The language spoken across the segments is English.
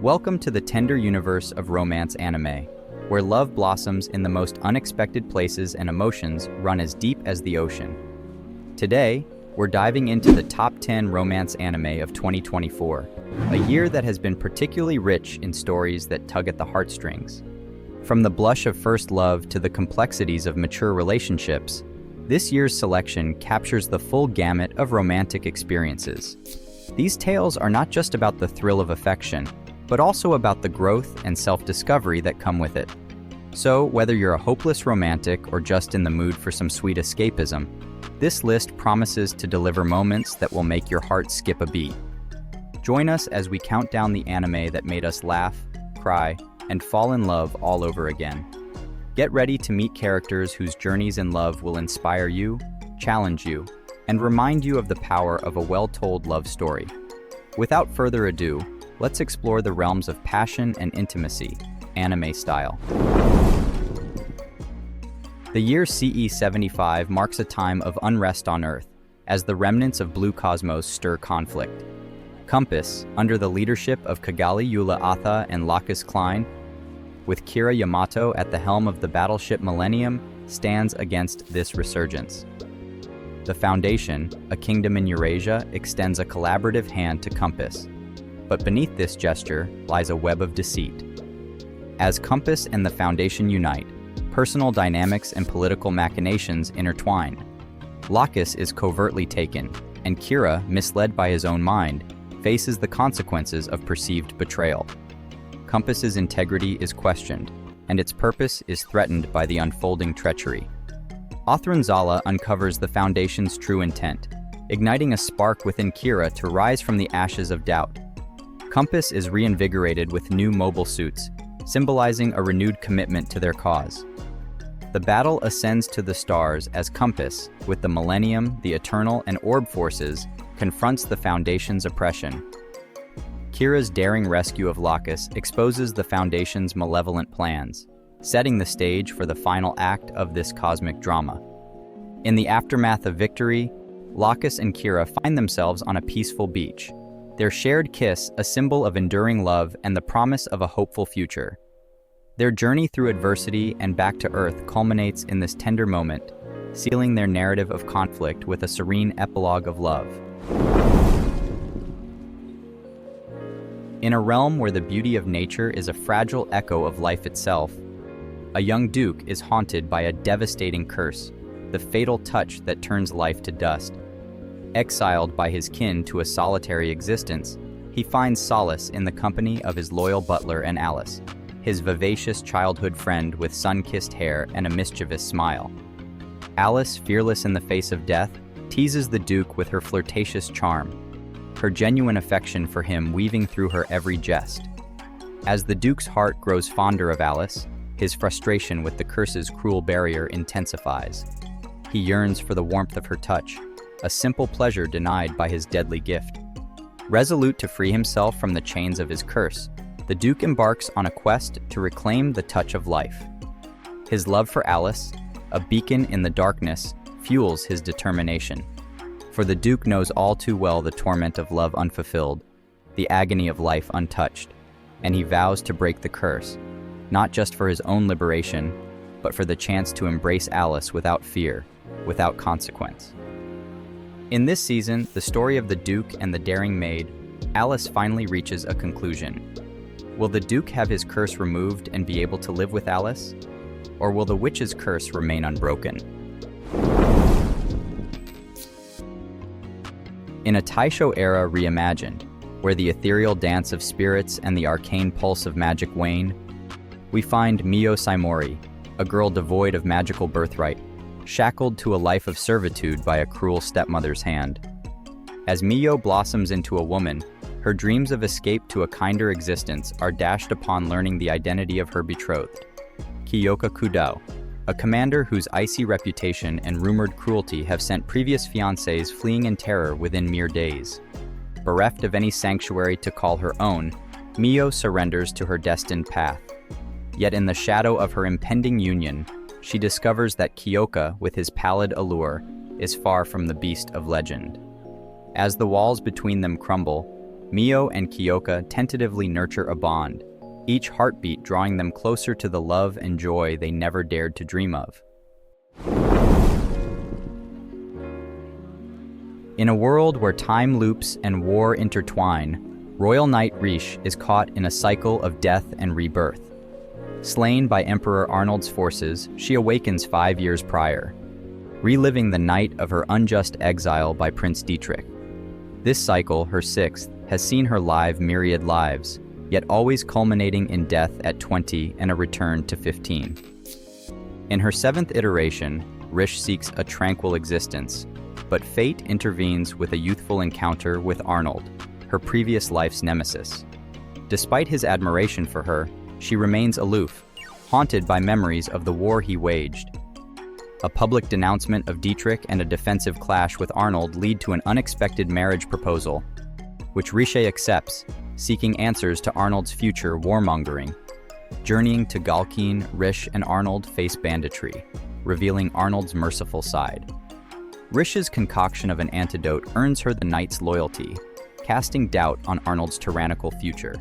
Welcome to the tender universe of romance anime, where love blossoms in the most unexpected places and emotions run as deep as the ocean. Today, we're diving into the top 10 romance anime of 2024, a year that has been particularly rich in stories that tug at the heartstrings. From the blush of first love to the complexities of mature relationships, this year's selection captures the full gamut of romantic experiences. These tales are not just about the thrill of affection, but also about the growth and self-discovery that come with it. So, whether you're a hopeless romantic or just in the mood for some sweet escapism, this list promises to deliver moments that will make your heart skip a beat. Join us as we count down the anime that made us laugh, cry, and fall in love all over again. Get ready to meet characters whose journeys in love will inspire you, challenge you, and remind you of the power of a well-told love story. Without further ado, let's explore the realms of passion and intimacy, anime style. The year CE 75 marks a time of unrest on Earth, as the remnants of Blue Cosmos stir conflict. Compass, under the leadership of Kigali Yula Atha and Lacus Clyne, with Kira Yamato at the helm of the battleship Millennium, stands against this resurgence. The Foundation, a kingdom in Eurasia, extends a collaborative hand to Compass. But beneath this gesture lies a web of deceit. As Compass and the Foundation unite, personal dynamics and political machinations intertwine. Lacus is covertly taken, and Kira, misled by his own mind, faces the consequences of perceived betrayal. Compass's integrity is questioned, and its purpose is threatened by the unfolding treachery. Othranzala uncovers the Foundation's true intent, igniting a spark within Kira to rise from the ashes of doubt. Compass is reinvigorated with new mobile suits, symbolizing a renewed commitment to their cause. The battle ascends to the stars as Compass, with the Millennium, the Eternal, and Orb forces, confronts the Foundation's oppression. Kira's daring rescue of Lacus exposes the Foundation's malevolent plans, setting the stage for the final act of this cosmic drama. In the aftermath of victory, Lacus and Kira find themselves on a peaceful beach, their shared kiss a symbol of enduring love and the promise of a hopeful future. Their journey through adversity and back to Earth culminates in this tender moment, sealing their narrative of conflict with a serene epilogue of love. In a realm where the beauty of nature is a fragile echo of life itself, a young duke is haunted by a devastating curse, the fatal touch that turns life to dust. Exiled by his kin to a solitary existence, he finds solace in the company of his loyal butler and Alice, his vivacious childhood friend with sun-kissed hair and a mischievous smile. Alice, fearless in the face of death, teases the duke with her flirtatious charm, her genuine affection for him weaving through her every jest. As the duke's heart grows fonder of Alice, his frustration with the curse's cruel barrier intensifies. He yearns for the warmth of her touch, a simple pleasure denied by his deadly gift. Resolute to free himself from the chains of his curse, the Duke embarks on a quest to reclaim the touch of life. His love for Alice, a beacon in the darkness, fuels his determination. For the Duke knows all too well the torment of love unfulfilled, the agony of life untouched, and he vows to break the curse, not just for his own liberation, but for the chance to embrace Alice without fear, without consequence. In this season, the story of the Duke and the daring maid, Alice finally reaches a conclusion. Will the Duke have his curse removed and be able to live with Alice? Or will the witch's curse remain unbroken? In a Taisho era reimagined, where the ethereal dance of spirits and the arcane pulse of magic wane, we find Mio Saimori, a girl devoid of magical birthright, shackled to a life of servitude by a cruel stepmother's hand. As Mio blossoms into a woman, her dreams of escape to a kinder existence are dashed upon learning the identity of her betrothed, Kiyoka Kudao, a commander whose icy reputation and rumored cruelty have sent previous fiancés fleeing in terror within mere days. Bereft of any sanctuary to call her own, Mio surrenders to her destined path. Yet in the shadow of her impending union, she discovers that Kiyoka, with his pallid allure, is far from the beast of legend. As the walls between them crumble, Mio and Kyoka tentatively nurture a bond, each heartbeat drawing them closer to the love and joy they never dared to dream of. In a world where time loops and war intertwine, Royal Knight Riche is caught in a cycle of death and rebirth. Slain by Emperor Arnold's forces, she awakens 5 years prior, reliving the night of her unjust exile by Prince Dietrich. This cycle, her sixth, has seen her live myriad lives, yet always culminating in death at 20 and a return to 15. In her seventh iteration, Riche seeks a tranquil existence, but fate intervenes with a youthful encounter with Arnold, her previous life's nemesis. Despite his admiration for her, she remains aloof, haunted by memories of the war he waged. A public denouncement of Dietrich and a defensive clash with Arnold lead to an unexpected marriage proposal, which Riche accepts, seeking answers to Arnold's future warmongering. Journeying to Galkine, Riche and Arnold face banditry, revealing Arnold's merciful side. Riche's concoction of an antidote earns her the knight's loyalty, casting doubt on Arnold's tyrannical future.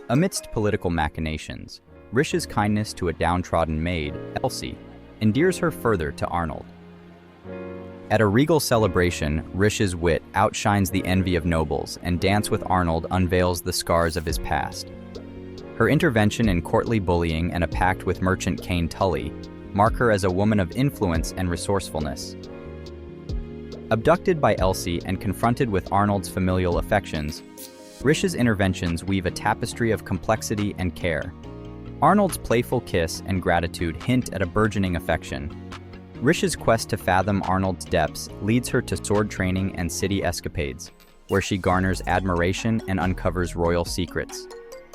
Amidst political machinations, Riche's kindness to a downtrodden maid, Elsie, endears her further to Arnold. At a regal celebration, Riche's wit outshines the envy of nobles, and Dance with Arnold unveils the scars of his past. Her intervention in courtly bullying and a pact with merchant Cain Tully mark her as a woman of influence and resourcefulness. Abducted by Elsie and confronted with Arnold's familial affections, Riche's interventions weave a tapestry of complexity and care. Arnold's playful kiss and gratitude hint at a burgeoning affection. Riche's quest to fathom Arnold's depths leads her to sword training and city escapades, where she garners admiration and uncovers royal secrets.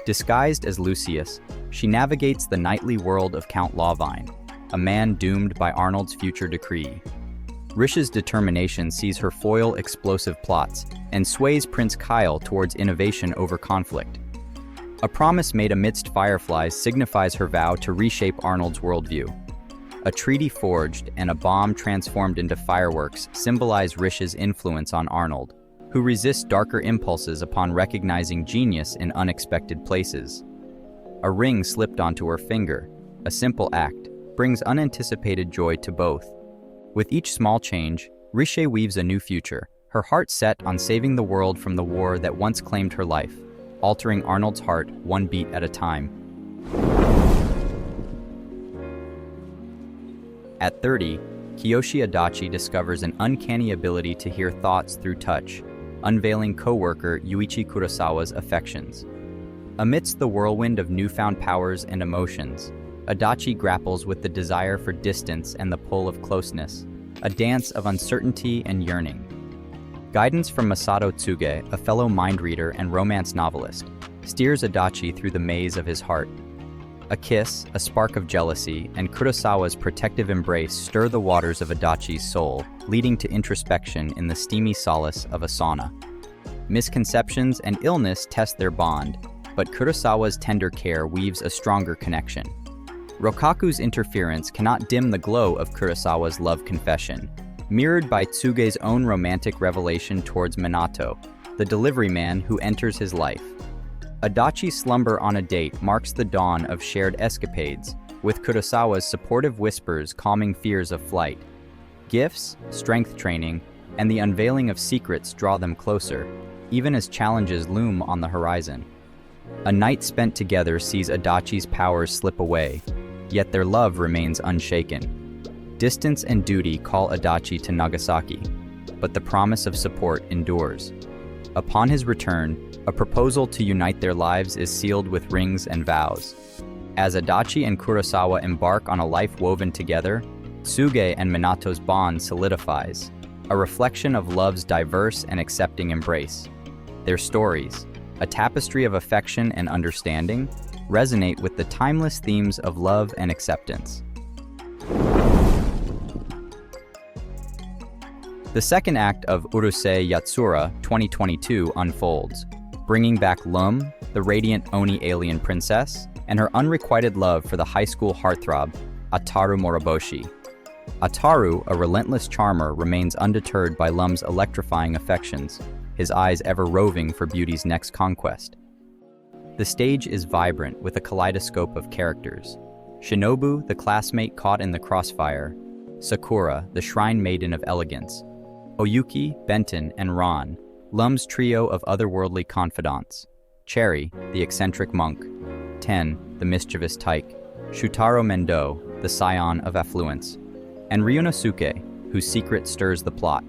Disguised as Lucius, she navigates the knightly world of Count Lawvine, a man doomed by Arnold's future decree. Riche's determination sees her foil explosive plots and sways Prince Kyle towards innovation over conflict. A promise made amidst fireflies signifies her vow to reshape Arnold's worldview. A treaty forged and a bomb transformed into fireworks symbolize Riche's influence on Arnold, who resists darker impulses upon recognizing genius in unexpected places. A ring slipped onto her finger, a simple act, brings unanticipated joy to both. With each small change, Riche weaves a new future, her heart set on saving the world from the war that once claimed her life, altering Arnold's heart one beat at a time. At 30, Kiyoshi Adachi discovers an uncanny ability to hear thoughts through touch, unveiling co-worker Yuichi Kurosawa's affections. Amidst the whirlwind of newfound powers and emotions, Adachi grapples with the desire for distance and the pull of closeness, a dance of uncertainty and yearning. Guidance from Masato Tsuge, a fellow mind reader and romance novelist, steers Adachi through the maze of his heart. A kiss, a spark of jealousy, and Kurosawa's protective embrace stir the waters of Adachi's soul, leading to introspection in the steamy solace of a sauna. Misconceptions and illness test their bond, but Kurosawa's tender care weaves a stronger connection. Rokaku's interference cannot dim the glow of Kurosawa's love confession, mirrored by Tsuge's own romantic revelation towards Minato, the delivery man who enters his life. Adachi's slumber on a date marks the dawn of shared escapades, with Kurosawa's supportive whispers calming fears of flight. Gifts, strength training, and the unveiling of secrets draw them closer, even as challenges loom on the horizon. A night spent together sees Adachi's powers slip away, yet their love remains unshaken. Distance and duty call Adachi to Nagasaki, but the promise of support endures. Upon his return, a proposal to unite their lives is sealed with rings and vows. As Adachi and Kurosawa embark on a life woven together, Tsuge and Minato's bond solidifies, a reflection of love's diverse and accepting embrace. Their stories, a tapestry of affection and understanding, resonate with the timeless themes of love and acceptance. The second act of Urusei Yatsura 2022 unfolds, bringing back Lum, the radiant Oni alien princess, and her unrequited love for the high school heartthrob, Ataru Moroboshi. Ataru, a relentless charmer, remains undeterred by Lum's electrifying affections, his eyes ever roving for beauty's next conquest. The stage is vibrant with a kaleidoscope of characters. Shinobu, the classmate caught in the crossfire. Sakura, the shrine maiden of elegance. Oyuki, Benton, and Ron, Lum's trio of otherworldly confidants. Cherry, the eccentric monk. Ten, the mischievous tyke. Shutaro Mendo, the scion of affluence. And Ryunosuke, whose secret stirs the plot.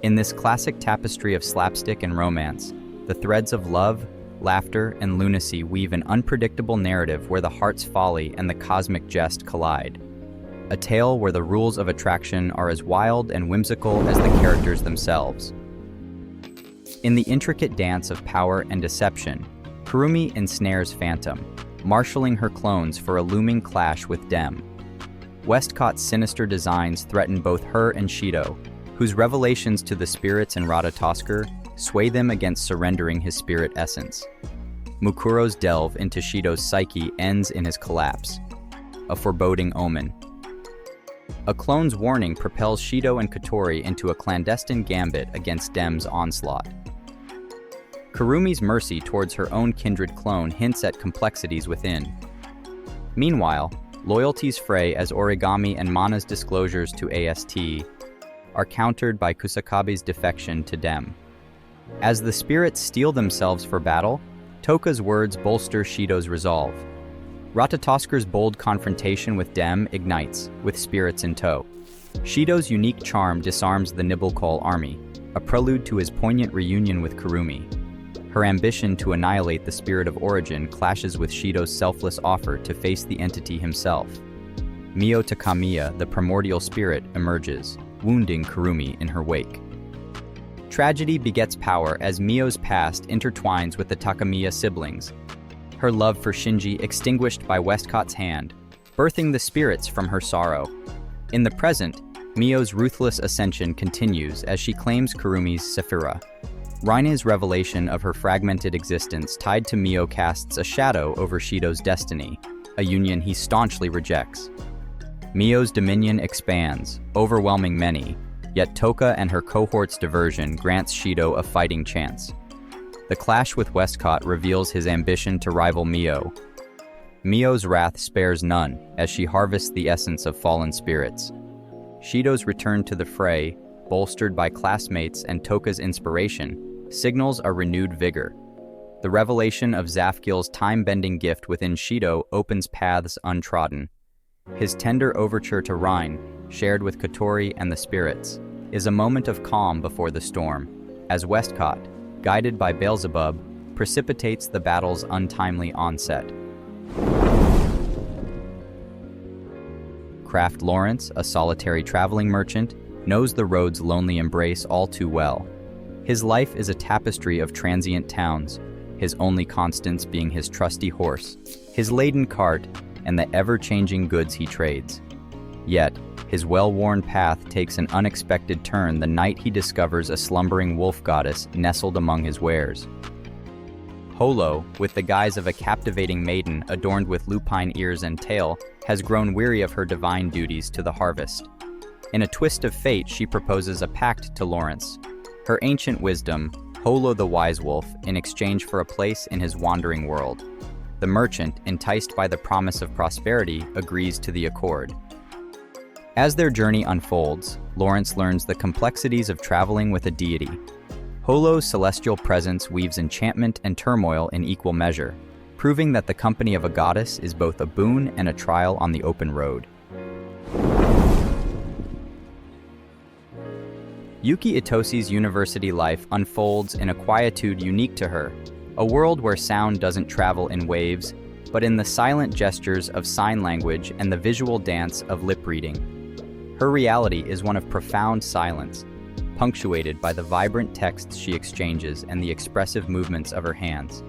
In this classic tapestry of slapstick and romance, the threads of love, laughter, and lunacy weave an unpredictable narrative where the heart's folly and the cosmic jest collide. A tale where the rules of attraction are as wild and whimsical as the characters themselves. In the intricate dance of power and deception, Kurumi ensnares Phantom, marshalling her clones for a looming clash with Dem. Westcott's sinister designs threaten both her and Shido, whose revelations to the spirits in Ratatoskr sway them against surrendering his spirit essence. Mukuro's delve into Shido's psyche ends in his collapse, a foreboding omen. A clone's warning propels Shido and Kotori into a clandestine gambit against Dem's onslaught. Kurumi's mercy towards her own kindred clone hints at complexities within. Meanwhile, loyalties fray as Origami and Mana's disclosures to AST are countered by Kusakabe's defection to Dem. As the spirits steel themselves for battle, Toka's words bolster Shido's resolve. Ratatoskr's bold confrontation with Dem ignites, with spirits in tow. Shido's unique charm disarms the Nibelcall army, a prelude to his poignant reunion with Kurumi. Her ambition to annihilate the spirit of origin clashes with Shido's selfless offer to face the entity himself. Mio Takamiya, the primordial spirit, emerges, wounding Kurumi in her wake. Tragedy begets power as Mio's past intertwines with the Takamiya siblings, her love for Shinji extinguished by Westcott's hand, birthing the spirits from her sorrow. In the present, Mio's ruthless ascension continues as she claims Kurumi's Sephira. Raine's revelation of her fragmented existence tied to Mio casts a shadow over Shido's destiny, a union he staunchly rejects. Mio's dominion expands, overwhelming many, yet Toka and her cohort's diversion grants Shido a fighting chance. The clash with Westcott reveals his ambition to rival Mio. Mio's wrath spares none as she harvests the essence of fallen spirits. Shido's return to the fray, bolstered by classmates and Toka's inspiration, signals a renewed vigor. The revelation of Zafgil's time-bending gift within Shido opens paths untrodden. His tender overture to Rhine, shared with Kotori and the spirits, is a moment of calm before the storm, as Westcott, guided by Beelzebub, precipitates the battle's untimely onset. Kraft Lawrence, a solitary traveling merchant, knows the road's lonely embrace all too well. His life is a tapestry of transient towns, his only constants being his trusty horse, his laden cart, and the ever-changing goods he trades. Yet, his well-worn path takes an unexpected turn the night he discovers a slumbering wolf goddess nestled among his wares. Holo, with the guise of a captivating maiden adorned with lupine ears and tail, has grown weary of her divine duties to the harvest. In a twist of fate, she proposes a pact to Lawrence. Her ancient wisdom, Holo the Wise Wolf, in exchange for a place in his wandering world. The merchant, enticed by the promise of prosperity, agrees to the accord. As their journey unfolds, Lawrence learns the complexities of traveling with a deity. Holo's celestial presence weaves enchantment and turmoil in equal measure, proving that the company of a goddess is both a boon and a trial on the open road. Yuki Itosi's university life unfolds in a quietude unique to her, a world where sound doesn't travel in waves, but in the silent gestures of sign language and the visual dance of lip reading. Her reality is one of profound silence, punctuated by the vibrant texts she exchanges and the expressive movements of her hands.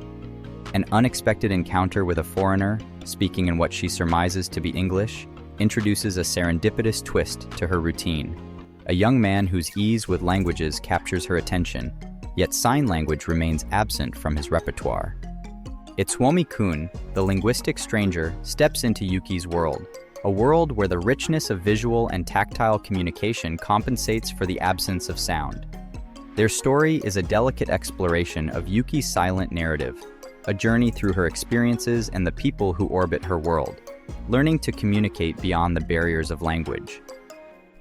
An unexpected encounter with a foreigner, speaking in what she surmises to be English, introduces a serendipitous twist to her routine. A young man whose ease with languages captures her attention, yet sign language remains absent from his repertoire. Itsuomi-kun, the linguistic stranger, steps into Yuki's world, a world where the richness of visual and tactile communication compensates for the absence of sound. Their story is a delicate exploration of Yuki's silent narrative, a journey through her experiences and the people who orbit her world, learning to communicate beyond the barriers of language.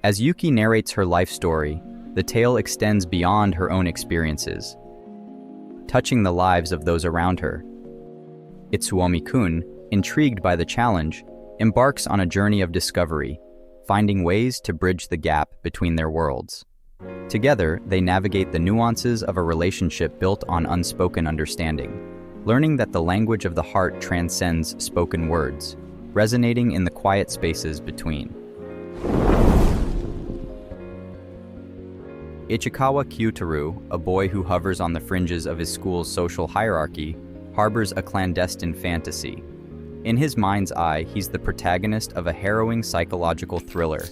As Yuki narrates her life story, the tale extends beyond her own experiences, touching the lives of those around her. Itsuomi-kun, intrigued by the challenge, embarks on a journey of discovery, finding ways to bridge the gap between their worlds. Together, they navigate the nuances of a relationship built on unspoken understanding, learning that the language of the heart transcends spoken words, resonating in the quiet spaces between. Ichikawa Kyutaru, a boy who hovers on the fringes of his school's social hierarchy, harbors a clandestine fantasy. In his mind's eye, he's the protagonist of a harrowing psychological thriller,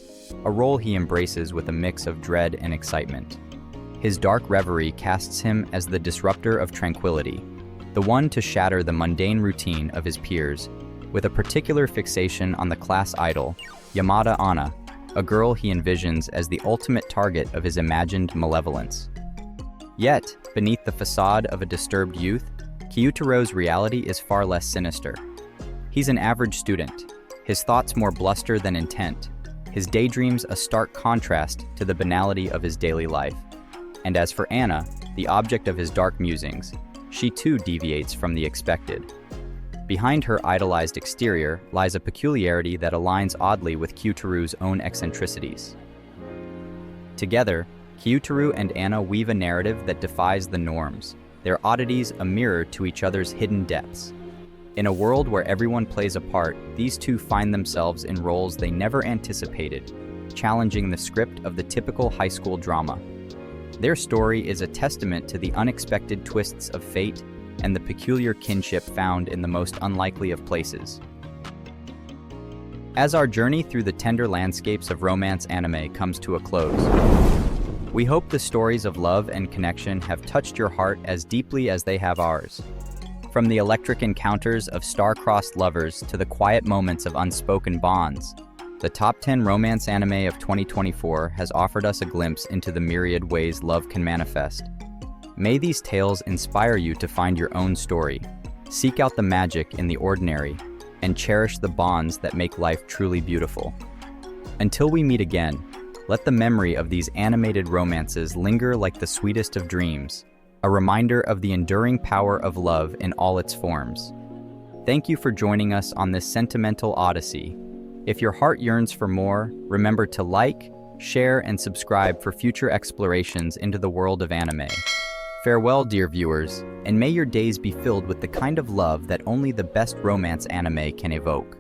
a role he embraces with a mix of dread and excitement. His dark reverie casts him as the disruptor of tranquility, the one to shatter the mundane routine of his peers, with a particular fixation on the class idol, Yamada Anna, a girl he envisions as the ultimate target of his imagined malevolence. Yet, beneath the facade of a disturbed youth, Kyutaro's reality is far less sinister. He's an average student, his thoughts more bluster than intent, his daydreams a stark contrast to the banality of his daily life. And as for Anna, the object of his dark musings, she too deviates from the expected. Behind her idolized exterior lies a peculiarity that aligns oddly with Kyutaru's own eccentricities. Together, Kyutaru and Anna weave a narrative that defies the norms, their oddities a mirror to each other's hidden depths. In a world where everyone plays a part, these two find themselves in roles they never anticipated, challenging the script of the typical high school drama. Their story is a testament to the unexpected twists of fate and the peculiar kinship found in the most unlikely of places. As our journey through the tender landscapes of romance anime comes to a close, we hope the stories of love and connection have touched your heart as deeply as they have ours. From the electric encounters of star-crossed lovers to the quiet moments of unspoken bonds, the Top 10 Romance Anime of 2024 has offered us a glimpse into the myriad ways love can manifest. May these tales inspire you to find your own story, seek out the magic in the ordinary, and cherish the bonds that make life truly beautiful. Until we meet again, let the memory of these animated romances linger like the sweetest of dreams, a reminder of the enduring power of love in all its forms. Thank you for joining us on this sentimental odyssey. If your heart yearns for more, remember to like, share, and subscribe for future explorations into the world of anime. Farewell, dear viewers, and may your days be filled with the kind of love that only the best romance anime can evoke.